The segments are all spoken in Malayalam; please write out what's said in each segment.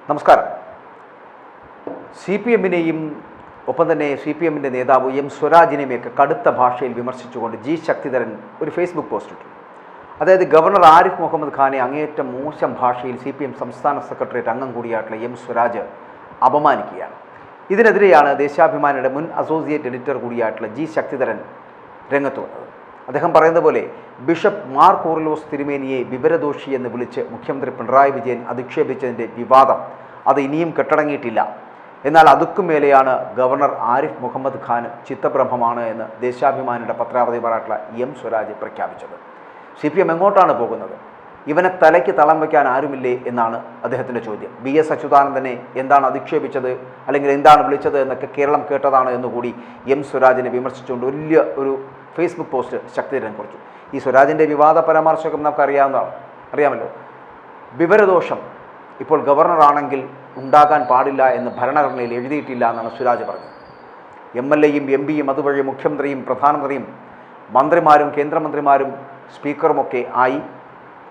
നമസ്കാരം. സി പി എമ്മിനെയും ഒപ്പം തന്നെ സി പി എമ്മിൻ്റെ നേതാവ് എം സ്വരാജിനെയുമൊക്കെ കടുത്ത ഭാഷയിൽ വിമർശിച്ചുകൊണ്ട് ജി ശക്തിധരൻ ഒരു ഫേസ്ബുക്ക് പോസ്റ്റ് ഇട്ടു. അതായത് ഗവർണർ ആരിഫ് മുഹമ്മദ് ഖാനെ അങ്ങേയറ്റം മോശം ഭാഷയിൽ സി പി എം സംസ്ഥാന സെക്രട്ടേറിയറ്റ് അംഗം കൂടിയായിട്ടുള്ള എം സ്വരാജ് അപമാനിക്കുകയാണ്. ഇതിനെതിരെയാണ് ദേശാഭിമാനിയുടെ മുൻ അസോസിയേറ്റ് എഡിറ്റർ കൂടിയായിട്ടുള്ള ജി ശക്തിധരൻ രംഗത്ത് വന്നത്. അദ്ദേഹം പറയുന്ന പോലെ ബിഷപ്പ് മാർ കൂറിലോസ് തിരുമേനിയെ വിവരദോഷി എന്ന് വിളിച്ച് മുഖ്യമന്ത്രി പിണറായി വിജയൻ അധിക്ഷേപിച്ചതിൻ്റെ വിവാദം അത് ഇനിയും കെട്ടടങ്ങിയിട്ടില്ല. എന്നാൽ അതുക്കും മേലെയാണ് ഗവർണർ ആരിഫ് മുഹമ്മദ് ഖാൻ ചിത്തബ്രഹ്മമാണ് എന്ന് ദേശാഭിമാനിയുടെ പത്രാധിപരായിട്ടുള്ള എം സ്വരാജ് പ്രഖ്യാപിച്ചത്. സി പി എം എങ്ങോട്ടാണ് പോകുന്നത്? ഇവനെ തലയ്ക്ക് തളം വയ്ക്കാൻ ആരുമില്ലേ എന്നാണ് അദ്ദേഹത്തിൻ്റെ ചോദ്യം. ബി എസ് അച്യുതാനന്ദനെ എന്താണ് അധിക്ഷേപിച്ചത് അല്ലെങ്കിൽ എന്താണ് വിളിച്ചത് എന്നൊക്കെ കേരളം കേട്ടതാണ് എന്നുകൂടി എം സ്വരാജിനെ വിമർശിച്ചുകൊണ്ട് വലിയ ഒരു ഫേസ്ബുക്ക് പോസ്റ്റ് ശക്തിധരൻ കുറിച്ചു. ഈ സ്വരാജിൻ്റെ വിവാദ പരാമർശമൊക്കെ നമുക്കറിയാവുന്നതാണ്, അറിയാമല്ലോ. വിവരദോഷം ഇപ്പോൾ ഗവർണറാണെങ്കിൽ ഉണ്ടാകാൻ പാടില്ല എന്ന് ഭരണഘടനയിൽ എഴുതിയിട്ടില്ല എന്നാണ് സ്വരാജ് പറഞ്ഞത്. എം എൽ എയും എം പിയും അതുവഴി മുഖ്യമന്ത്രിയും പ്രധാനമന്ത്രിയും മന്ത്രിമാരും കേന്ദ്രമന്ത്രിമാരും സ്പീക്കറുമൊക്കെ ആയി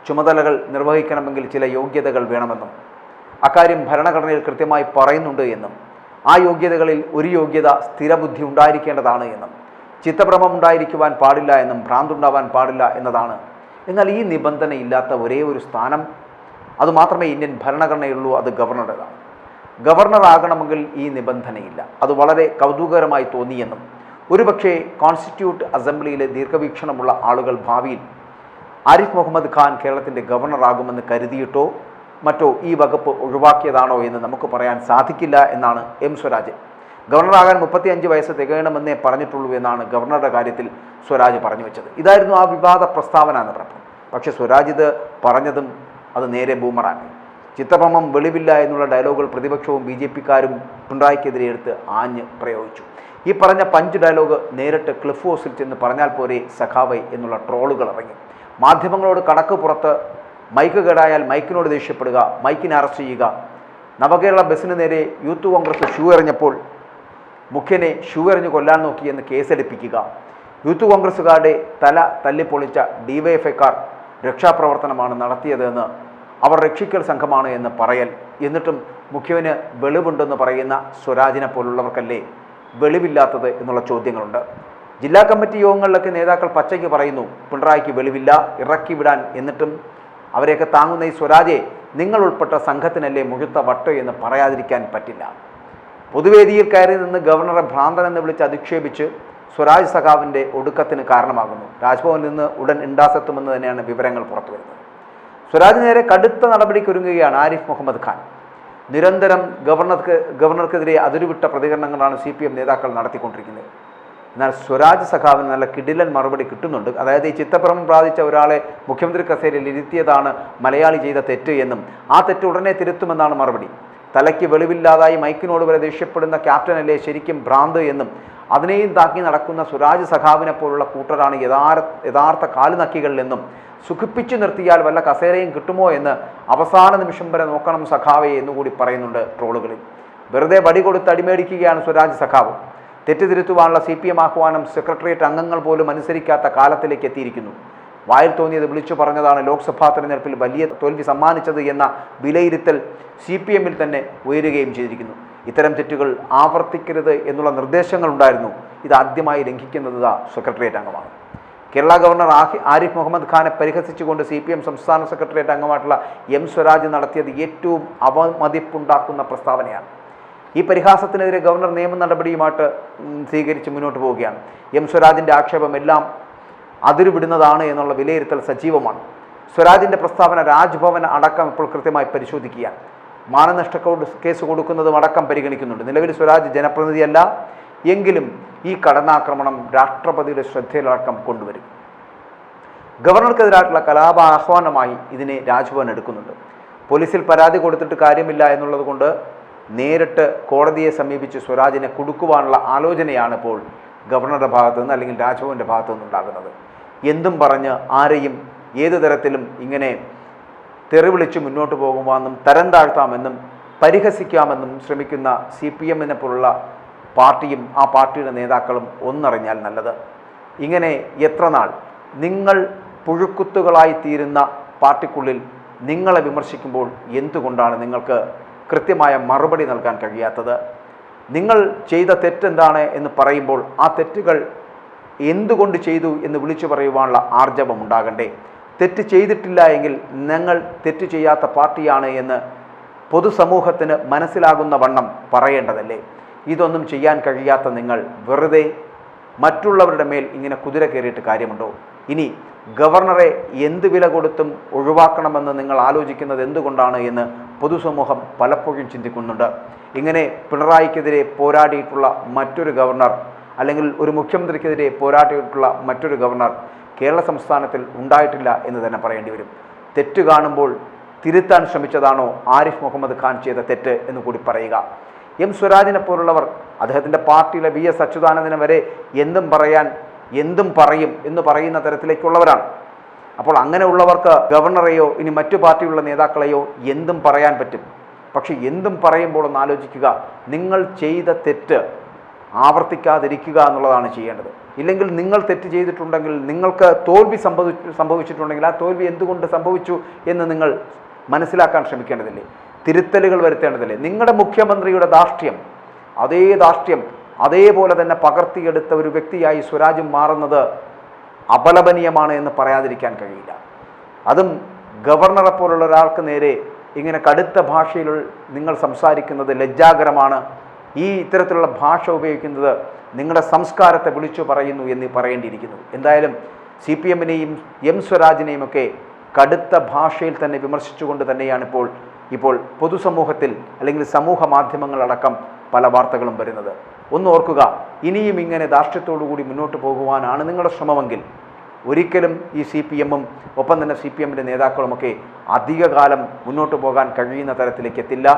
ചുമതലകൾ നിർവഹിക്കണമെങ്കിൽ ചില യോഗ്യതകൾ വേണമെന്നും അക്കാര്യം ഭരണഘടനയിൽ കൃത്യമായി പറയുന്നുണ്ട് എന്നും ആ യോഗ്യതകളിൽ ഒരു യോഗ്യത സ്ഥിരബുദ്ധി ഉണ്ടായിരിക്കേണ്ടതാണ് എന്നും ചിത്തഭ്രമം ഉണ്ടായിരിക്കുവാൻ പാടില്ല എന്നും ഭ്രാന്തുണ്ടാവാൻ പാടില്ല എന്നതാണ്. എന്നാൽ ഈ നിബന്ധന ഇല്ലാത്ത ഒരേ ഒരു സ്ഥാനം അതുമാത്രമേ ഇന്ത്യൻ ഭരണഘടനയുള്ളൂ, അത് ഗവർണറുടേതാണ്. ഗവർണറാകണമെങ്കിൽ ഈ നിബന്ധനയില്ല. അത് വളരെ കൗതുകകരമായി തോന്നിയെന്നും ഒരുപക്ഷെ കോൺസ്റ്റിറ്റ്യൂട്ട് അസംബ്ലിയിലെ ദീർഘവീക്ഷണമുള്ള ആളുകൾ ഭാവിയിൽ ആരിഫ് മുഹമ്മദ് ഖാൻ കേരളത്തിൻ്റെ ഗവർണറാകുമെന്ന് കരുതിയിട്ടോ മറ്റോ ഈ വകുപ്പ് ഒഴിവാക്കിയതാണോ എന്ന് നമുക്ക് പറയാൻ സാധിക്കില്ല എന്നാണ് എം സ്വരാജ്. ഗവർണറാകാൻ 35 വയസ്സ് തികയണമെന്നേ പറഞ്ഞിട്ടുള്ളൂ എന്നാണ് ഗവർണറുടെ കാര്യത്തിൽ സ്വരാജ് പറഞ്ഞു വെച്ചത്. ഇതായിരുന്നു ആ വിവാദ പ്രസ്താവന എന്ന് പറഞ്ഞു. പക്ഷേ സ്വരാജ് ഇത് പറഞ്ഞതും അത് നേരെ ബൂമറാണ്. ചിത്തഭ്രമം വെളിവില്ല എന്നുള്ള ഡയലോഗുകൾ പ്രതിപക്ഷവും ബി ജെ പിക്കാരും പിണറായിക്കെതിരെ എടുത്ത് ആഞ്ഞ് പ്രയോഗിച്ചു. ഈ പറഞ്ഞ പഞ്ച് ഡയലോഗ് നേരിട്ട് ക്ലിഫ് ഹൗസിൽ ചെന്ന് പറഞ്ഞാൽ പോരെ സഖാവൈ എന്നുള്ള ട്രോളുകൾ ഇറങ്ങി. മാധ്യമങ്ങളോട് കണക്ക് പുറത്ത് മൈക്ക് കേടായാൽ മൈക്കിനോട് ദേഷ്യപ്പെടുക, മൈക്കിനെ അറസ്റ്റ് ചെയ്യുക, നവകേരള ബസ്സിന് നേരെ യൂത്ത് കോൺഗ്രസ് ഷൂ എറിഞ്ഞപ്പോൾ മുഖ്യനെ ഷൂ എറിഞ്ഞ് കൊല്ലാൻ നോക്കിയെന്ന് കേസെടുപ്പിക്കുക, യൂത്ത് കോൺഗ്രസ്സുകാരുടെ തല തല്ലിപ്പൊളിച്ച ഡിവൈഎഫ്ഐക്കാർ രക്ഷാപ്രവർത്തനമാണ് നടത്തിയതെന്ന്, അവർ രക്ഷിക്കൽ സംഘമാണ് എന്ന് പറയൽ, എന്നിട്ടും മുഖ്യന് വെളിവുണ്ടെന്ന് പറയുന്ന സ്വരാജിനെ പോലുള്ളവർക്കല്ലേ വെളിവില്ലാത്തത് എന്നുള്ള ചോദ്യങ്ങളുണ്ട്. ജില്ലാ കമ്മിറ്റി യോഗങ്ങളിലൊക്കെ നേതാക്കൾ പച്ചയ്ക്ക് പറയുന്നു പിണറായിക്ക് വെളിവില്ല, ഇറക്കി വിടാൻ. എന്നിട്ടും അവരെയൊക്കെ താങ്ങുന്ന ഈ സ്വരാജെ, നിങ്ങൾ ഉൾപ്പെട്ട സംഘത്തിനല്ലേ മുഴുത്ത വട്ട് എന്ന് പറയാതിരിക്കാൻ പറ്റില്ല. പൊതുവേദിയിൽ കയറി നിന്ന് ഗവർണറെ ഭ്രാന്തൻ എന്ന് വിളിച്ച് അധിക്ഷേപിച്ച് സ്വരാജ് സഖാവിൻ്റെ ഒടുക്കത്തിന് കാരണമാകുന്നു. രാജ്ഭവനിൽ നിന്ന് ഉടൻ ഇണ്ടാസെത്തുമെന്ന് തന്നെയാണ് വിവരങ്ങൾ പുറത്തുവരുന്നത്. സ്വരാജ് നേരെ കടുത്ത നടപടിക്കൊരുങ്ങുകയാണ് ആരിഫ് മുഹമ്മദ് ഖാൻ. നിരന്തരം ഗവർണർക്കെതിരെ അതിരുവിട്ട പ്രതികരണങ്ങളാണ് സി പി എം നേതാക്കൾ നടത്തിക്കൊണ്ടിരിക്കുന്നത്. എന്നാൽ സ്വരാജ് സഖാവിന് നല്ല കിടിലൻ മറുപടി കിട്ടുന്നുണ്ട്. അതായത് ഈ ചിത്തഭ്രമം ബാധിച്ച ഒരാളെ മുഖ്യമന്ത്രി കസേരയിൽ ഇരുത്തിയതാണ് മലയാളി ചെയ്ത തെറ്റ് എന്നും ആ തെറ്റ് ഉടനെ തിരുത്തുമെന്നാണ് മറുപടി. തലയ്ക്ക് വെളിവില്ലാതായി മൈക്കിനോട് വരെ ദേഷ്യപ്പെടുന്ന ക്യാപ്റ്റനല്ലേ ശരിക്കും ഭ്രാന്ത് എന്നും അതിനെയും താക്കി നടക്കുന്ന സ്വരാജ് സഖാവിനെ പോലുള്ള കൂട്ടരാണ് യഥാർത്ഥ കാലുനക്കികളിൽ നിന്നും സുഖിപ്പിച്ചു നിർത്തിയാൽ വല്ല കസേരയും കിട്ടുമോ എന്ന് അവസാന നിമിഷം വരെ നോക്കണം സഖാവെ എന്നുകൂടി പറയുന്നുണ്ട് ട്രോളുകളിൽ. വെറുതെ വടി കൊടുത്ത് അടിമേടിക്കുകയാണ് സ്വരാജ് സഖാവ്. തെറ്റുതിരുത്തുവാനുള്ള സി പി എം ആഹ്വാനം സെക്രട്ടേറിയറ്റ് അംഗങ്ങൾ പോലും അനുസരിക്കാത്ത കാലത്തിലേക്ക് എത്തിയിരിക്കുന്നു. വായിൽ തോന്നിയത് വിളിച്ചു പറഞ്ഞതാണ് ലോക്സഭാ തെരഞ്ഞെടുപ്പിൽ വലിയ തോൽവി സമ്മാനിച്ചത് എന്ന വിലയിരുത്തൽ സി പി എമ്മിൽ തന്നെ ഉയരുകയും ചെയ്തിരിക്കുന്നു. ഇത്തരം തെറ്റുകൾ ആവർത്തിക്കരുത് എന്നുള്ള നിർദ്ദേശങ്ങളുണ്ടായിരുന്നു. ഇതാദ്യമായി ലംഘിക്കുന്നത് സെക്രട്ടേറിയറ്റ് അംഗമാണ്. കേരള ഗവർണർ ആരിഫ് മുഹമ്മദ് ഖാനെ പരിഹസിച്ചുകൊണ്ട് സി പി എം സംസ്ഥാന സെക്രട്ടേറിയറ്റ് അംഗമായിട്ടുള്ള എം സ്വരാജ് നടത്തിയത് ഏറ്റവും അവമതിപ്പുണ്ടാക്കുന്ന പ്രസ്താവനയാണ്. ഈ പരിഹാസത്തിനെതിരെ ഗവർണർ നിയമ നടപടിയുമായിട്ട് സ്വീകരിച്ച് മുന്നോട്ട് പോവുകയാണ്. എം സ്വരാജിൻ്റെ ആക്ഷേപം എല്ലാം അതിരുവിടുന്നതാണ് എന്നുള്ള വിലയിരുത്തൽ സജീവമാണ്. സ്വരാജിൻ്റെ പ്രസ്താവന രാജ്ഭവൻ അടക്കം ഇപ്പോൾ കൃത്യമായി പരിശോധിക്കുകയാണ്. മാനനഷ്ട കേസ് കൊടുക്കുന്നതും അടക്കം പരിഗണിക്കുന്നുണ്ട്. നിലവിൽ സ്വരാജ് ജനപ്രതിനിധിയല്ല എങ്കിലും ഈ കടന്നാക്രമണം രാഷ്ട്രപതിയുടെ ശ്രദ്ധയിലടക്കം കൊണ്ടുവരും. ഗവർണർക്കെതിരായിട്ടുള്ള കലാപാഹ്വാനമായി ഇതിനെ രാജ്ഭവൻ എടുക്കുന്നുണ്ട്. പോലീസിൽ പരാതി കൊടുത്തിട്ട് കാര്യമില്ല എന്നുള്ളത് കൊണ്ട് നേരിട്ട് കോടതിയെ സമീപിച്ച് സ്വരാജിനെ കുടുക്കുവാനുള്ള ആലോചനയാണ് ഇപ്പോൾ ഗവർണറുടെ ഭാഗത്തു നിന്ന് അല്ലെങ്കിൽ രാജ്ഭവൻ്റെ ഭാഗത്തു നിന്നുണ്ടാകുന്നത്. എന്തും പറഞ്ഞ് ആരെയും ഏതു തരത്തിലും ഇങ്ങനെ തെറിവിളിച്ച് മുന്നോട്ട് പോകുവാമെന്നും തരം താഴ്ത്താമെന്നും പരിഹസിക്കാമെന്നും ശ്രമിക്കുന്ന സി പി എമ്മിനെ പോലുള്ള പാർട്ടിയും ആ പാർട്ടിയുടെ നേതാക്കളും ഒന്നറിഞ്ഞാൽ നല്ലത്. ഇങ്ങനെ എത്ര നാൾ നിങ്ങൾ പുഴുക്കുത്തുകളായി തീരുന്ന പാർട്ടിക്കുള്ളിൽ നിങ്ങളെ വിമർശിക്കുമ്പോൾ എന്തുകൊണ്ടാണ് നിങ്ങൾക്ക് കൃത്യമായ മറുപടി നൽകാൻ കഴിയാത്തത്? നിങ്ങൾ ചെയ്ത തെറ്റെന്താണ് എന്ന് പറയുമ്പോൾ ആ തെറ്റുകൾ എന്തുകൊണ്ട് ചെയ്തു എന്ന് വിളിച്ചു പറയുവാനുള്ള ആർജവം ഉണ്ടാകണ്ടേ? തെറ്റ് ചെയ്തിട്ടില്ല എങ്കിൽ ഞങ്ങൾ തെറ്റ് ചെയ്യാത്ത പാർട്ടിയാണ് എന്ന് പൊതുസമൂഹത്തിന് മനസ്സിലാകുന്ന വണ്ണം പറയേണ്ടതല്ലേ? ഇതൊന്നും ചെയ്യാൻ കഴിയാത്ത നിങ്ങൾ വെറുതെ മറ്റുള്ളവരുടെ മേൽ ഇങ്ങനെ കുതിര കയറിയിട്ട് കാര്യമുണ്ടോ? ഇനി ഗവർണറെ എന്ത് വില കൊടുത്തും ഒഴിവാക്കണമെന്ന് നിങ്ങൾ ആലോചിക്കുന്നത് എന്തുകൊണ്ടാണ് എന്ന് പൊതുസമൂഹം പലപ്പോഴും ചിന്തിക്കുന്നുണ്ട്. ഇങ്ങനെ പിണറായിക്കെതിരെ പോരാടിയിട്ടുള്ള മറ്റൊരു ഗവർണർ, അല്ലെങ്കിൽ ഒരു മുഖ്യമന്ത്രിക്കെതിരെ പോരാടിയിട്ടുള്ള മറ്റൊരു ഗവർണർ കേരള സംസ്ഥാനത്തിൽ ഉണ്ടായിട്ടില്ല എന്ന് തന്നെ പറയേണ്ടി വരും. തെറ്റ് കാണുമ്പോൾ തിരുത്താൻ ശ്രമിച്ചതാണോ ആരിഫ് മുഹമ്മദ് ഖാൻ ചെയ്ത തെറ്റ് എന്ന് കൂടി പറയുക. എം സ്വരാജിനെ പോലുള്ളവർ, അദ്ദേഹത്തിൻ്റെ പാർട്ടിയിലെ VS അച്യുതാനന്ദനെ വരെ എന്തും പറയും എന്ന് പറയുന്ന തരത്തിലേക്കുള്ളവരാണ്. അപ്പോൾ അങ്ങനെയുള്ളവർക്ക് ഗവർണറെയോ ഇനി മറ്റു പാർട്ടിയുള്ള നേതാക്കളെയോ എന്തും പറയാൻ പറ്റും. പക്ഷെ എന്തും പറയുമ്പോൾ ഒന്ന് ആലോചിക്കുക, നിങ്ങൾ ചെയ്ത തെറ്റ് ആവർത്തിക്കാതിരിക്കുക എന്നുള്ളതാണ് ചെയ്യേണ്ടത്. ഇല്ലെങ്കിൽ നിങ്ങൾ തെറ്റ് ചെയ്തിട്ടുണ്ടെങ്കിൽ, നിങ്ങൾക്ക് തോൽവി സംഭവിച്ചിട്ടുണ്ടെങ്കിൽ ആ തോൽവി എന്തുകൊണ്ട് സംഭവിച്ചു എന്ന് നിങ്ങൾ മനസ്സിലാക്കാൻ ശ്രമിക്കേണ്ടതില്ലേ? തിരുത്തലുകൾ വരുത്തേണ്ടതില്ലേ? നിങ്ങളുടെ മുഖ്യമന്ത്രിയുടെ ധാർഷ്ട്യം, അതേപോലെ തന്നെ പകർത്തിയെടുത്ത ഒരു വ്യക്തിയായി സ്വരാജും മാറുന്നത് അപലപനീയമാണ് എന്ന് പറയാതിരിക്കാൻ കഴിയില്ല. അതും ഗവർണറെ പോലുള്ള ഒരാൾക്ക് നേരെ ഇങ്ങനെ കടുത്ത ഭാഷയിൽ നിങ്ങൾ സംസാരിക്കുന്നത് ലജ്ജാകരമാണ്. ഈ ഇത്തരത്തിലുള്ള ഭാഷ ഉപയോഗിക്കുന്നത് നിങ്ങളുടെ സംസ്കാരത്തെ വിളിച്ചു പറയുന്നു എന്ന് പറയേണ്ടിയിരിക്കുന്നു. എന്തായാലും CPM-നെയും എം സ്വരാജിനെയും ഒക്കെ കടുത്ത ഭാഷയിൽ തന്നെ വിമർശിച്ചുകൊണ്ട് തന്നെയാണ് ഇപ്പോൾ പൊതുസമൂഹത്തിൽ അല്ലെങ്കിൽ സമൂഹ മാധ്യമങ്ങളടക്കം പല വാർത്തകളും വരുന്നത്. ഒന്ന് ഓർക്കുക, ഇനിയും ഇങ്ങനെ ധാർഷ്ട്യത്തോടു കൂടി മുന്നോട്ട് പോകുവാനാണ് നിങ്ങളുടെ ശ്രമമെങ്കിൽ ഒരിക്കലും ഈ CPM-ഉം ഒപ്പം തന്നെ CPM-ൻ്റെ നേതാക്കളുമൊക്കെ അധികകാലം മുന്നോട്ട് പോകാൻ കഴിയുന്ന തരത്തിലേക്ക് എത്തില്ല.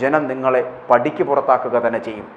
ജനം നിങ്ങളെ പടിക്ക് പുറത്താക്കുക തന്നെ ചെയ്യും.